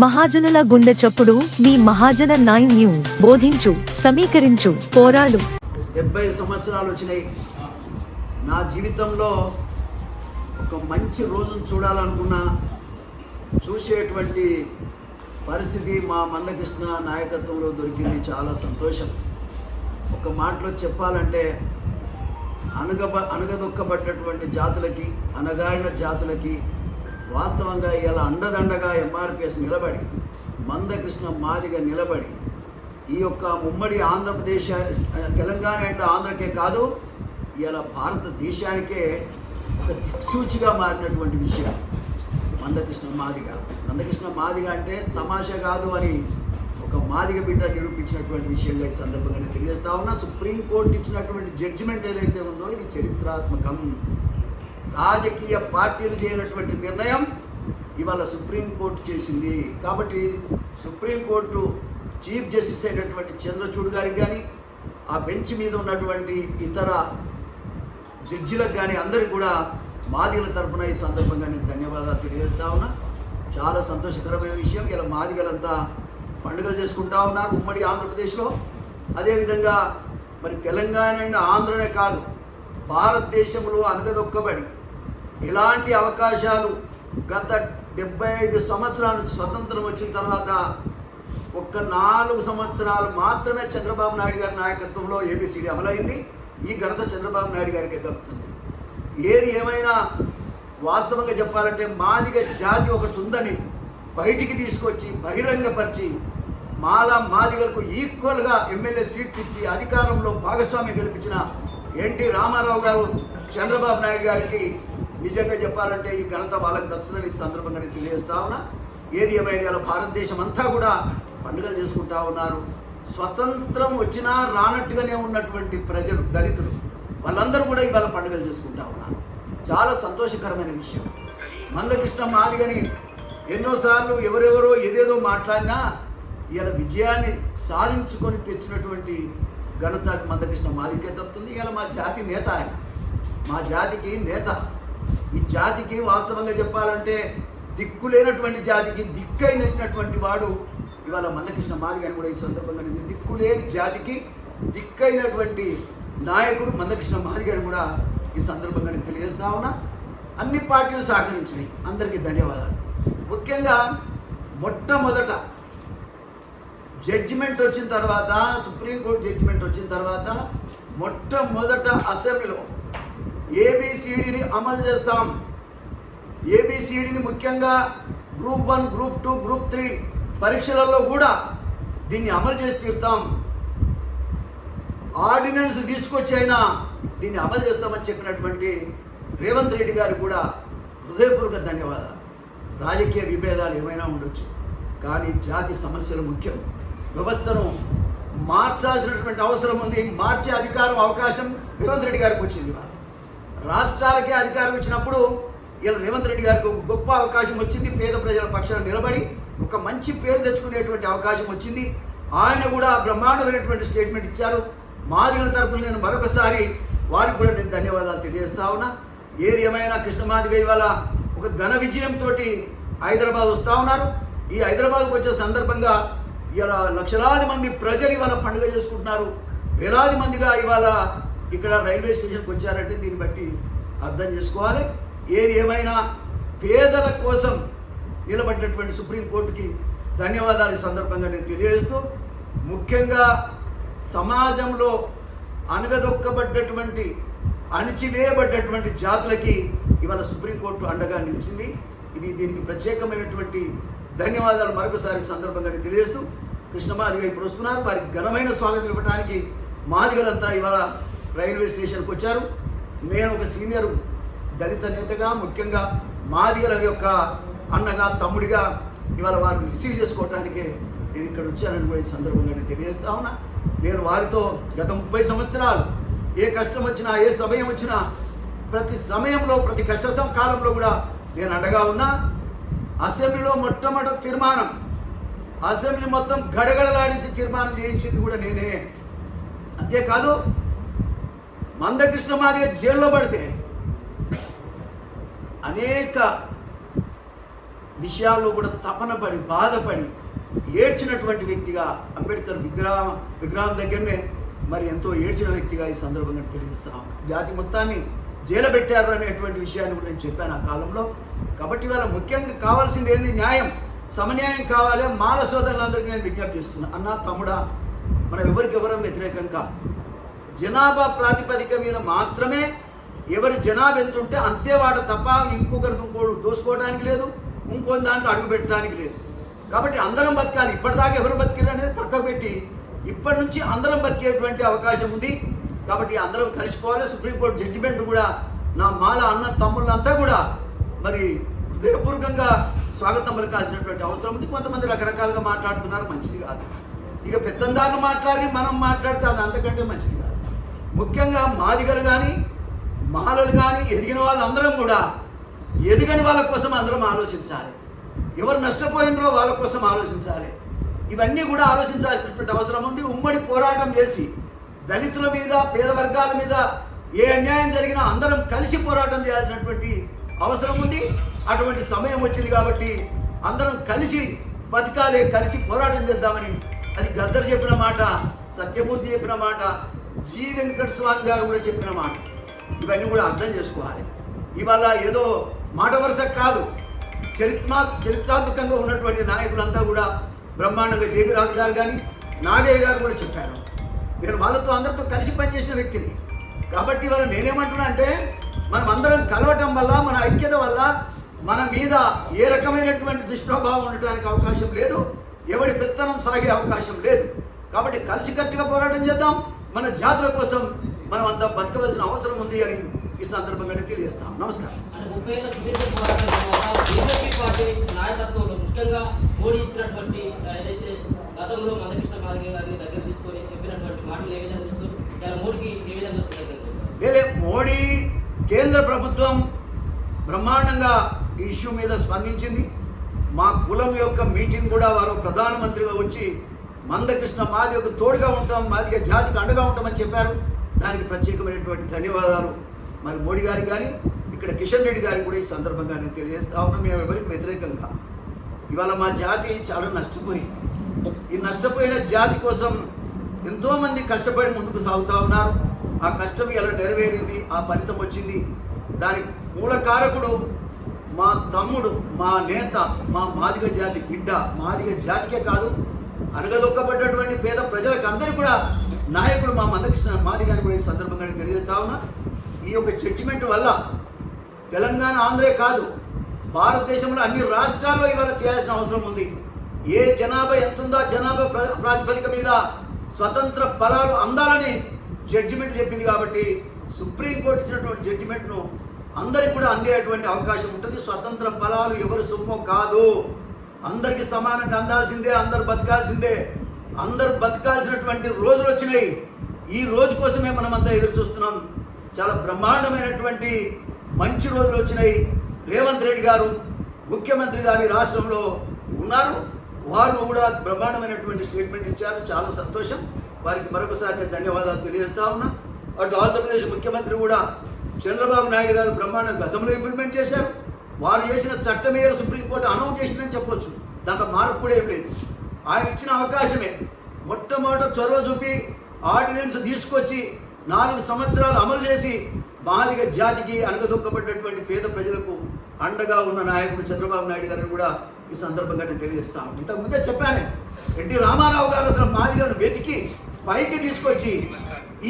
మహాజనుల గుండె చప్పుడు మీ మహాజన 9 న్యూస్. బోధించు, సమీకరించు, పోరాడు. 70 సంవత్సరాలు వచ్చినాయి. నా జీవితంలో ఒక మంచి రోజును చూడాలనుకున్నా చూసేటువంటి పరిస్థితి మా మందకృష్ణ నాయకత్వంలో దొరికింది. చాలా సంతోషం. ఒక మాటలో చెప్పాలంటే అణగదొక్కబడ్డటువంటి జాతులకి, అణగారిన జాతులకి వాస్తవంగా ఇలా అండదండగా ఎంఆర్పిఎస్ నిలబడి, మందకృష్ణ మాదిగ నిలబడి ఈ యొక్క ఉమ్మడి ఆంధ్రప్రదేశ్, తెలంగాణ అంటే ఆంధ్రకే కాదు, ఇలా భారతదేశానికే ఒక దిక్సూచిగా మారినటువంటి విషయం మందకృష్ణ మాదిగ. మందకృష్ణ మాదిగ అంటే తమాషా కాదు అని ఒక మాదిగ బిడ్డ నిరూపించినటువంటి విషయంగా ఈ సందర్భంగా తెలియజేస్తా ఉన్నా. సుప్రీంకోర్టు ఇచ్చినటువంటి జడ్జిమెంట్ ఏదైతే ఉందో ఇది చరిత్రాత్మకం. రాజకీయ పార్టీలు చేయనటువంటి నిర్ణయం ఇవాళ సుప్రీంకోర్టు చేసింది. కాబట్టి సుప్రీంకోర్టు చీఫ్ జస్టిస్ అయినటువంటి చంద్రచూడ్ గారికి కానీ, ఆ బెంచ్ మీద ఉన్నటువంటి ఇతర జడ్జిలకు కానీ అందరికీ కూడా మాదిగల తరఫున ఈ సందర్భంగా నేను ధన్యవాదాలు తెలియజేస్తా ఉన్నా. చాలా సంతోషకరమైన విషయం. ఇలా మాదిగలంతా పండుగలు చేసుకుంటా ఉన్నారు ఉమ్మడి ఆంధ్రప్రదేశ్లో. అదేవిధంగా మరి తెలంగాణ అండ్ ఆంధ్రనే కాదు, భారతదేశంలో అణగదొక్కబడి ఇలాంటి అవకాశాలు గత 75 సంవత్సరాలు స్వతంత్రం వచ్చిన తర్వాత ఒక్క 4 సంవత్సరాలు మాత్రమే చంద్రబాబు నాయుడు గారి నాయకత్వంలో ఏబిసిడి అమలైంది. ఈ ఘనత చంద్రబాబు నాయుడు గారికి దక్కుతుంది. ఏది ఏమైనా వాస్తవంగా చెప్పాలంటే మాదిగ జాతి ఒకటి ఉందని బయటికి తీసుకొచ్చి బహిరంగపరిచి మాదిగలకు ఈక్వల్గా ఎమ్మెల్యే సీట్లు ఇచ్చి అధికారంలో భాగస్వామ్యం కల్పించిన ఎన్టీ రామారావు గారు, చంద్రబాబు నాయుడు గారికి నిజంగా చెప్పాలంటే ఈ ఘనత వాళ్ళకి దక్కుతుందని ఈ సందర్భంగా నేను తెలియజేస్తా ఉన్నా. ఏది ఏమైనా ఇలా భారతదేశం అంతా కూడా పండుగలు చేసుకుంటా ఉన్నారు. స్వతంత్రం వచ్చినా రానట్టుగానే ఉన్నటువంటి ప్రజలు, దళితులు, వాళ్ళందరూ కూడా ఇవాళ పండుగలు చేసుకుంటా ఉన్నారు. చాలా సంతోషకరమైన విషయం. మందకృష్ణ మాదిగని ఎన్నోసార్లు ఎవరెవరో ఏదేదో మాట్లాడినా ఇలా విజయాన్ని సాధించుకొని తెచ్చినటువంటి ఘనత మందకృష్ణ మాదిగకే తప్పుతుంది. ఇలా మా జాతి నేత ఆయన, మా జాతికి నేత. ఈ జాతికి వాస్తవంగా చెప్పాలంటే దిక్కులేనటువంటి జాతికి దిక్కై నిలిచినటువంటి వాడు ఇవాళ మందకృష్ణ మాదిగ అని కూడా ఈ సందర్భంగా దిక్కులేని జాతికి దిక్కైనటువంటి నాయకుడు మందకృష్ణ మాదిగ అని కూడా ఈ సందర్భంగా నేను తెలియజేస్తా ఉన్నా. అన్ని పార్టీలు సహకరించినాయి. అందరికీ ధన్యవాదాలు. ముఖ్యంగా మొట్టమొదట జడ్జిమెంట్ వచ్చిన తర్వాత, సుప్రీంకోర్టు జడ్జిమెంట్ వచ్చిన తర్వాత మొట్టమొదట అసెంబ్లీలో ఏబిసిడిని అమలు చేస్తాం. ఏబిసిడిని ముఖ్యంగా గ్రూప్ 1, గ్రూప్ 2, గ్రూప్ 3 పరీక్షలలో కూడా దీన్ని అమలు చేసి తీరుతాం. ఆర్డినెన్స్ తీసుకొచ్చి అయినా దీన్ని అమలు చేస్తామని చెప్పినటువంటి రేవంత్ రెడ్డి గారికి కూడా హృదయపూర్వక ధన్యవాదాలు. రాజకీయ విభేదాలు ఏమైనా ఉండొచ్చు, కానీ జాతి సమస్యలు ముఖ్యం. వ్యవస్థను మార్చాల్సినటువంటి అవసరం ఉంది. మార్చే అధికారం, అవకాశం రేవంత్ రెడ్డి గారికి వచ్చింది. రాష్ట్రాలకే అధికారం ఇచ్చినప్పుడు ఇలా రేవంత్ రెడ్డి గారికి ఒక గొప్ప అవకాశం వచ్చింది. పేద ప్రజల పక్షాన నిలబడి ఒక మంచి పేరు తెచ్చుకునేటువంటి అవకాశం వచ్చింది. ఆయన కూడా బ్రహ్మాండమైనటువంటి స్టేట్మెంట్ ఇచ్చారు. మాదిగల తరపున నేను మరొకసారి వారికి కూడా నేను ధన్యవాదాలు తెలియజేస్తా ఉన్నా. ఏది ఏమైనా కృష్ణ మాదిగ ఇవాళ ఒక ఘన విజయంతో హైదరాబాద్ వస్తూ ఉన్నారు. ఈ హైదరాబాద్కు వచ్చే సందర్భంగా ఇలా లక్షలాది మంది ప్రజలు ఇవాళ పండుగ చేసుకుంటున్నారు. వేలాది మందిగా ఇవాళ ఇక్కడ రైల్వే స్టేషన్కి వచ్చారంటే దీన్ని బట్టి అర్థం చేసుకోవాలి. ఏది ఏమైనా పేదల కోసం నిలబడినటువంటి సుప్రీంకోర్టుకి ధన్యవాదాలు ఈ సందర్భంగా నేను తెలియజేస్తూ, ముఖ్యంగా సమాజంలో అణగదొక్కబడ్డటువంటి, అణిచివేయబడ్డటువంటి జాతులకి ఇవాళ సుప్రీంకోర్టు అండగా నిలిచింది. దీనికి ప్రత్యేకమైనటువంటి ధన్యవాదాలు మరొకసారి సందర్భంగా తెలియజేస్తూ, కృష్ణ మాదిగ ఇప్పుడు వస్తున్నారు. వారికి ఘనమైన స్వాగతం ఇవ్వడానికి మాదిగలంతా ఇవాళ రైల్వే స్టేషన్కి వచ్చారు. నేను ఒక సీనియర్ దళిత నేతగా, ముఖ్యంగా మాదిగల యొక్క అన్నగా, తమ్ముడిగా ఇవాళ వారిని రిసీవ్ చేసుకోవడానికే నేను ఇక్కడ వచ్చానని కూడా ఈ సందర్భంగా నేను తెలియజేస్తా ఉన్నా. నేను వారితో గత 30 సంవత్సరాలు ఏ కష్టం వచ్చినా, ఏ సమయం వచ్చినా, ప్రతి సమయంలో, ప్రతి కష్ట కాలంలో కూడా నేను అండగా ఉన్నా. అసెంబ్లీలో మొట్టమొదటి తీర్మానం, అసెంబ్లీ మొత్తం గడగడలాడించి తీర్మానం చేయించింది కూడా నేనే. అంతేకాదు, మందకృష్ణ మాదిగ జైల్లో పడితే అనేక విషయాల్లో కూడా తపన పడి బాధపడి ఏడ్చినటువంటి వ్యక్తిగా అంబేద్కర్ విగ్రహం దగ్గరనే మరి ఎంతో ఏడ్చిన వ్యక్తిగా ఈ సందర్భంగా తెలియజేస్తాం. జాతి మొత్తాన్ని జైలుబెట్టారు అనేటువంటి విషయాన్ని కూడా నేను చెప్పాను ఆ కాలంలో. కాబట్టి ఇవాళ ముఖ్యంగా కావాల్సింది ఏంది? న్యాయం, సమన్యాయం కావాలి. మాల సోదరులందరికీ నేను విజ్ఞప్తి చేస్తున్నాను. అన్న తమ్ముడా, మనం ఎవరికెవరం వ్యతిరేకం కాదు. జనాభా ప్రాతిపదిక మీద మాత్రమే ఎవరి జనాభా ఎంత ఉంటే అంతే వాట తప్ప ఇంకోడు దోసుకోవడానికి లేదు, ఇంకో దాంట్లో అడుగు పెట్టడానికి లేదు. కాబట్టి అందరం బతకాలి. ఇప్పటిదాకా ఎవరు బతికారు అనేది పక్కకు పెట్టి ఇప్పటి నుంచి అందరం బతికేటువంటి అవకాశం ఉంది. కాబట్టి అందరం కలిసిపోవాలి. సుప్రీంకోర్టు జడ్జిమెంట్ కూడా నా మాల అన్న తమ్ముళ్ళంతా కూడా మరి హృదయపూర్వకంగా స్వాగతం పలకాల్సినటువంటి అవసరం ఉంది. కొంతమంది రకరకాలుగా మాట్లాడుతున్నారు, మంచిది కాదు. ఇక పెత్తందారులు మాట్లాడి మనం మాట్లాడితే అది అంతకంటే మంచిది కాదు. ముఖ్యంగా మాదిగలు కానీ మాలలు కానీ ఎదిగిన వాళ్ళందరం కూడా ఎదిగని వాళ్ళ కోసం అందరం ఆలోచించాలి. ఎవరు నష్టపోయినరో వాళ్ళ కోసం ఆలోచించాలి. ఇవన్నీ కూడా ఆలోచించాల్సినటువంటి అవసరం ఉంది. ఉమ్మడి పోరాటం చేసి దళితుల మీద, పేద వర్గాల మీద ఏ అన్యాయం జరిగినా అందరం కలిసి పోరాటం చేయాల్సినటువంటి అవసరం ఉంది. అటువంటి సమయం వచ్చింది కాబట్టి అందరం కలిసి బతకాలి, కలిసి పోరాటం చేద్దామని అది గద్దర్ చెప్పిన మాట, సత్యమూర్తి చెప్పిన మాట, జి వెంకట స్వామి గారు కూడా చెప్పిన మాట. ఇవన్నీ కూడా అర్థం చేసుకోవాలి. ఇవాళ ఏదో మాట వరుస కాదు, చరిత్రాత్మకంగా ఉన్నటువంటి నాయకులంతా కూడా బ్రహ్మాండంగా జేబీ రాజు గారు కానీ నాగయ్య గారు కూడా చెప్పారు. నేను వాళ్ళతో అందరితో కలిసి పనిచేసిన వ్యక్తిని. కాబట్టి ఇవాళ నేనేమంటున్నా అంటే మనం అందరం కలవటం వల్ల, మన ఐక్యత వల్ల మన మీద ఏ రకమైనటువంటి దుష్ప్రభావం ఉండటానికి అవకాశం లేదు, ఎవడి పెత్తనం సాగే అవకాశం లేదు. కాబట్టి కలిసికట్టుగా పోరాటం చేద్దాం. మన జాతుల కోసం మనం అంతా బతకవలసిన అవసరం ఉంది అని ఈ సందర్భంగానే తెలియజేస్తాం. నమస్కారం. బీజేపీ పార్టీ నాయకత్వంలో ముఖ్యంగా మోడీ ఇచ్చినటువంటి ఏదైతే గతంలో మందకృష్ణ మాదిగ గారిని దగ్గర తీసుకొని చెప్పినటువంటి మాటలు ఏ విధంగా చూస్తారు? ఇలా మోడీకి ఏ విధంగా లేలే, మోడీ కేంద్ర ప్రభుత్వం బ్రహ్మాండంగా ఈ ఇష్యూ మీద స్పందించింది. మా కులం యొక్క మీటింగ్ కూడా వారు ప్రధానమంత్రిగా వచ్చి మందకృష్ణ మాదిగకు తోడుగా ఉంటాం, మాదిగ జాతికి అండగా ఉంటామని చెప్పారు. దానికి ప్రత్యేకమైనటువంటి ధన్యవాదాలు మరి మోడీ గారికి కానీ ఇక్కడ కిషన్ రెడ్డి గారికి కూడా ఈ సందర్భంగా నేను తెలియజేస్తా ఉన్నాం. మేము ఎవరికి వ్యతిరేకంగా ఇవాళ మా జాతి చాలా నష్టపోయింది. ఈ నష్టపోయిన జాతి కోసం ఎంతోమంది కష్టపడి ముందుకు సాగుతూ ఉన్నారు. ఆ కష్టం ఎలా నెరవేరింది, ఆ ఫలితం వచ్చింది. దానికి మూల కారకుడు మా తమ్ముడు, మా నేత, మా మాదిగ జాతి బిడ్డ. మాదిగ జాతికే కాదు, అనగదొక్కబడ్డటువంటి పేద ప్రజలకు అందరికీ కూడా నాయకుడు మా మందకృష్ణ మాదిగాని కూడా ఈ సందర్భంగా తెలియజేస్తా ఉన్నా. ఈ యొక్క జడ్జిమెంట్ వల్ల తెలంగాణ, ఆంధ్రే కాదు, భారతదేశంలో అన్ని రాష్ట్రాల్లో ఇవాళ చేయాల్సిన అవసరం ఉంది. ఏ జనాభా ఎంతుందో జనాభా ప్రాతిపదిక మీద స్వతంత్ర ఫలాలు అందాలని జడ్జిమెంట్ చెప్పింది. కాబట్టి సుప్రీంకోర్టు ఇచ్చినటువంటి జడ్జిమెంట్ను అందరికి కూడా అందేటువంటి అవకాశం ఉంటుంది. స్వతంత్ర ఫలాలు ఎవరు సొమ్ము కాదు, అందరికీ సమానంగా అందాల్సిందే, అందరు బతకాల్సిందే. అందరు బతకాల్సినటువంటి రోజులు వచ్చినాయి. ఈ రోజు కోసమే మనమంతా ఎదురు చూస్తున్నాం. చాలా బ్రహ్మాండమైనటువంటి మంచి రోజులు వచ్చినాయి. రేవంత్ రెడ్డి గారు ముఖ్యమంత్రి గారి రాష్ట్రంలో ఉన్నారు. వారు కూడా బ్రహ్మాండమైనటువంటి స్టేట్మెంట్ ఇచ్చారు. చాలా సంతోషం. వారికి మరొకసారి నేను ధన్యవాదాలు తెలియజేస్తా ఉన్నా. అటు ఆంధ్రప్రదేశ్ ముఖ్యమంత్రి కూడా చంద్రబాబు నాయుడు గారు బ్రహ్మాండం గతంలో ఇంప్లిమెంట్ చేశారు. వారు చేసిన చట్టమే సుప్రీంకోర్టు అనౌన్స్ చేసిందని చెప్పొచ్చు. దాంట్లో మార్పు కూడా ఏం లేదు. ఆయన ఇచ్చిన అవకాశమే. మొట్టమొదట చొరవ చూపి ఆర్డినెన్స్ తీసుకొచ్చి 4 సంవత్సరాలు అమలు చేసి మాదిగ జాతికి అనగదొక్కబడ్డటువంటి పేద ప్రజలకు అండగా ఉన్న నాయకుడు చంద్రబాబు నాయుడు గారిని కూడా ఈ సందర్భంగా నేను తెలియజేస్తాను. ఇంతకుముందే చెప్పానే, ఎన్టీ రామారావు గారు అసలు మాదిగలను వెతికి పైకి తీసుకొచ్చి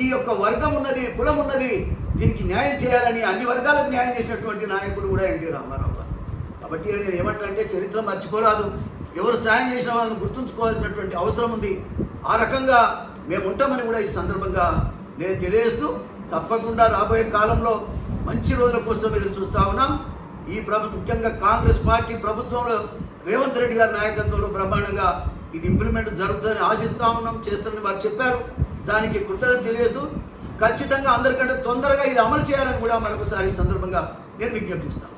ఈ యొక్క వర్గం ఉన్నది, కులం ఉన్నది, దీనికి న్యాయం చేయాలని అన్ని వర్గాలకు న్యాయం చేసినటువంటి నాయకుడు కూడా ఎన్టీ రామారావు గారు. కాబట్టి నేను ఏమంటే చరిత్ర మర్చిపోరాదు. ఎవరు సాయం చేసిన వాళ్ళని గుర్తుంచుకోవాల్సినటువంటి అవసరం ఉంది. ఆ రకంగా మేము ఉంటామని కూడా ఈ సందర్భంగా నేను తెలియజేస్తూ, తప్పకుండా రాబోయే కాలంలో మంచి రోజుల కోసం ఎదురు చూస్తూ ఉన్నాం. ఈ ముఖ్యంగా కాంగ్రెస్ పార్టీ ప్రభుత్వంలో రేవంత్ రెడ్డి గారి నాయకత్వంలో బ్రహ్మాండంగా ఇది ఇంప్లిమెంట్ జరుగుతుందని ఆశిస్తూ ఉన్నాం. చేస్తారని వారు చెప్పారు. దానికి కృతజ్ఞత తెలియజేస్తూ ఖచ్చితంగా అందరికంటే తొందరగా ఇది అమలు చేయాలని కూడా మరొకసారి ఈ సందర్భంగా నేను విజ్ఞప్తిస్తాను.